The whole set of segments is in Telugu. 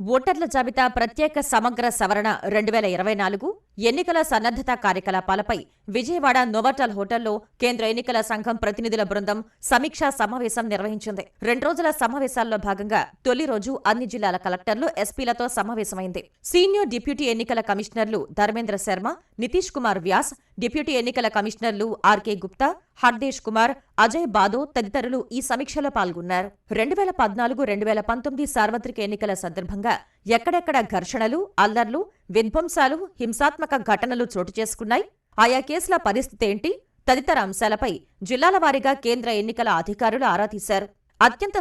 ఓటర్ల జాబితా ప్రత్యేక సమగ్ర సవరణ 2024 ఎన్నికల సన్నద్ధత కార్యకలాపాలపై విజయవాడ నోవాటల్ హోటల్లో కేంద్ర ఎన్నికల సంఘం ప్రతినిధుల బృందం సమీక్షా సమావేశం నిర్వహించింది. 2 రోజుల సమావేశాల్లో భాగంగా తొలి రోజు అన్ని జిల్లాల కలెక్టర్లు, ఎస్పీలతో సమావేశమైంది. సీనియర్ డిప్యూటీ ఎన్నికల కమిషనర్లు ధర్మేంద్ర శర్మ, నితీష్ కుమార్ వ్యాస్, డిప్యూటీ ఎన్నికల కమిషనర్లు ఆర్కే గుప్తా, హర్దేశ్ కుమార్, అజయ్ బాదో తదితరులు ఈ సమీక్షలో పాల్గొన్నారు. 2014-2019 సార్వత్రిక ఎన్నికల సందర్భంగా ఎక్కడెక్కడ ఘర్షణలు, అల్లర్లు, విధ్వంసాలు, హింసాత్మక ఘటనలు చోటు చేసుకున్నాయి, ఆయా కేసుల పరిస్థితేంటి తదితర అంశాలపై జిల్లాల వారీగా కేంద్ర ఎన్నికల అధికారులు ఆరా తీశారు. అత్యంత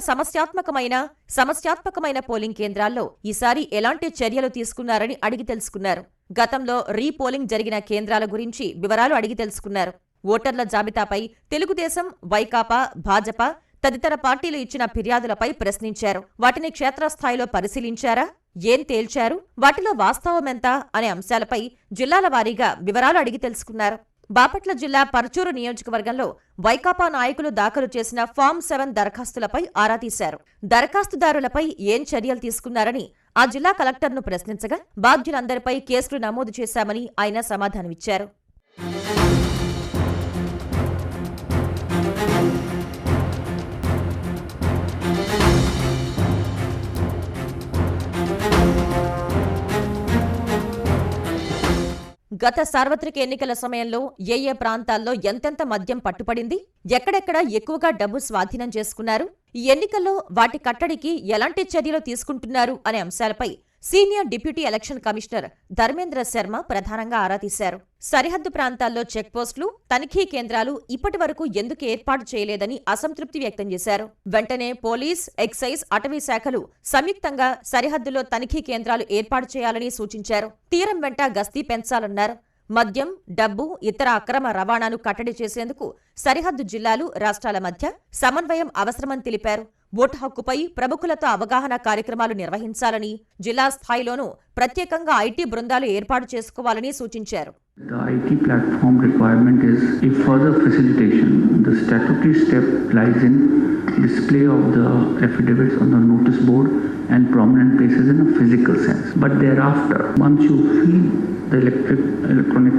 సమస్యాత్మకమైన పోలింగ్ కేంద్రాల్లో ఈసారి ఎలాంటి చర్యలు తీసుకున్నారని అడిగి తెలుసుకున్నారు. గతంలో రీపోలింగ్ జరిగిన కేంద్రాల గురించి వివరాలు అడిగి తెలుసుకున్నారు. ఓటర్ల జాబితాపై తెలుగుదేశం, వైకాపా, భాజపా తదితర పార్టీలు ఇచ్చిన ఫిర్యాదులపై ప్రశ్నించారు. వాటిని క్షేత్రస్థాయిలో పరిశీలించారా, ఏం తేల్చారు, వాటిలో వాస్తవమెంత అనే అంశాలపై జిల్లాల వారీగా వివరాలు అడిగి తెలుసుకున్నారు. బాపట్ల జిల్లా పర్చూరు నియోజకవర్గంలో వైకాపా నాయకులు దాఖలు చేసిన ఫామ్ 7 దరఖాస్తులపై ఆరా తీశారు. దరఖాస్తుదారులపై ఏం చర్యలు తీసుకున్నారని ఆ జిల్లా కలెక్టర్ను ప్రశ్నించగా బాధ్యులందరిపై కేసులు నమోదు చేశామని ఆయన సమాధానమిచ్చారు. గత సార్వత్రిక ఎన్నికల సమయంలో ఏ ప్రాంతాల్లో ఎంతెంత మద్యం పట్టుపడింది, ఎక్కడెక్కడ ఎక్కువగా డబ్బు స్వాధీనం చేసుకున్నారు, ఈ ఎన్నికల్లో వాటి కట్టడికి ఎలాంటి చర్యలు తీసుకుంటున్నారు అనే అంశాలపై senior deputy election commissioner Dharmendra Sharma ప్రధానంగా ఆరా తీశారు. సరిహద్దు ప్రాంతాల్లో చెక్పోస్టులు, తనిఖీ కేంద్రాలు ఇప్పటి వరకు ఎందుకు ఏర్పాటు చేయలేదని అసంతృప్తి వ్యక్తం చేశారు. వెంటనే పోలీస్, ఎక్సైజ్, అటవీ శాఖలు సంయుక్తంగా సరిహద్దులో తనిఖీ కేంద్రాలు ఏర్పాటు చేయాలని సూచించారు. తీరం వెంట గస్తీ పెంచాలన్నారు. మద్యం, డబ్బు, ఇతర అక్రమ రవాణాను కట్టడి చేసేందుకు సరిహద్దు జిల్లాలు, రాష్ట్రాల మధ్య సమన్వయం అవసరమని తెలిపారు. ఓటు హక్కుపై ప్రముఖులతో అవగాహన కార్యక్రమాలు నిర్వహించాలని, జిల్లా స్థాయిలోనూ ప్రత్యేకంగా ఐటీ బృందాలు ఏర్పాటు చేసుకోవాలని సూచించారు. The IT platform requirement is a further facilitation. The statutory step lies in display of the affidavits on the notice board and prominent places in a physical sense. But thereafter, once you feed the electronic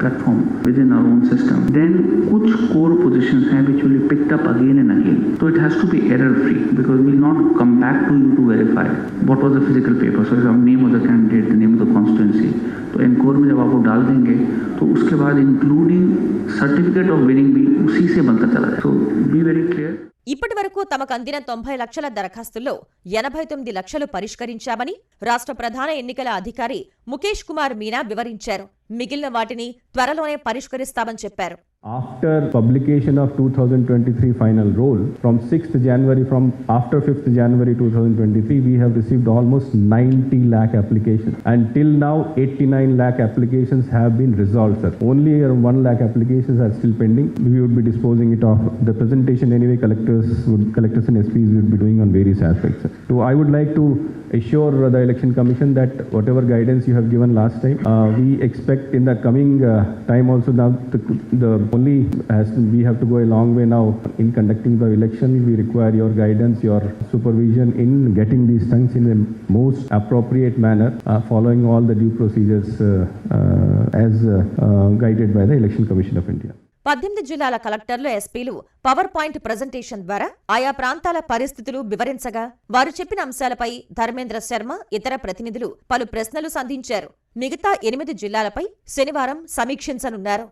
platform within our own system, then kuch core positions have which will be picked up again and again. So it has to be error free because we will not come back to you to verify what was the physical paper. So the name of the candidate, the name of the constituency. तो एनकोर में जब आप वो डाल देंगे तो उसके बाद इंक्लूडिंग सर्टिफिकेट ऑफ विनिंग भी उसी से बनता चला जाए. So be very clear. ఇప్పటి వరకు తమకు అందిన 90 లక్షల దరఖాస్తుల్లో 89 లక్షలు పరిష్కరించామని రాష్ట్ర ప్రధాన ఎన్నికల అధికారి ముఖేష్ కుమార్ మీనా వివరించారు. మిగిలిన వాటిని త్వరలోనే పరిష్కరిస్తామని చెప్పారు. After publication of 2023 final roll, from 6th January, after 5th January 2023, we have received almost 90 lakh applications. And till now, 89 lakh applications have been resolved, sir. Only around 1 lakh applications are still pending. We would be disposing it of. The presentation anyway, collectors and SPs would be doing on various aspects, sir. So I would like to assure the Election Commission that whatever guidance you have given last time, we expect in the coming time also now the only as we have to go a long way now in conducting the election. We require your guidance, your supervision in getting these things in the most appropriate manner, following all the due procedures as guided by the Election Commission of India. 18 జిల్లాల కలెక్టర్లు, ఎస్పీలు పవర్ పాయింట్ ప్రెజెంటేషన్ ద్వారా ఆయా ప్రాంతాల పరిస్థితులు వివరించగా వారు చెప్పిన అంశాలపై ధర్మేంద్ర శర్మ, ఇతర ప్రతినిధులు పలు ప్రశ్నలు సంధించారు. మిగతా 8 జిల్లాలపై శనివారం సమీక్షించనున్నారు.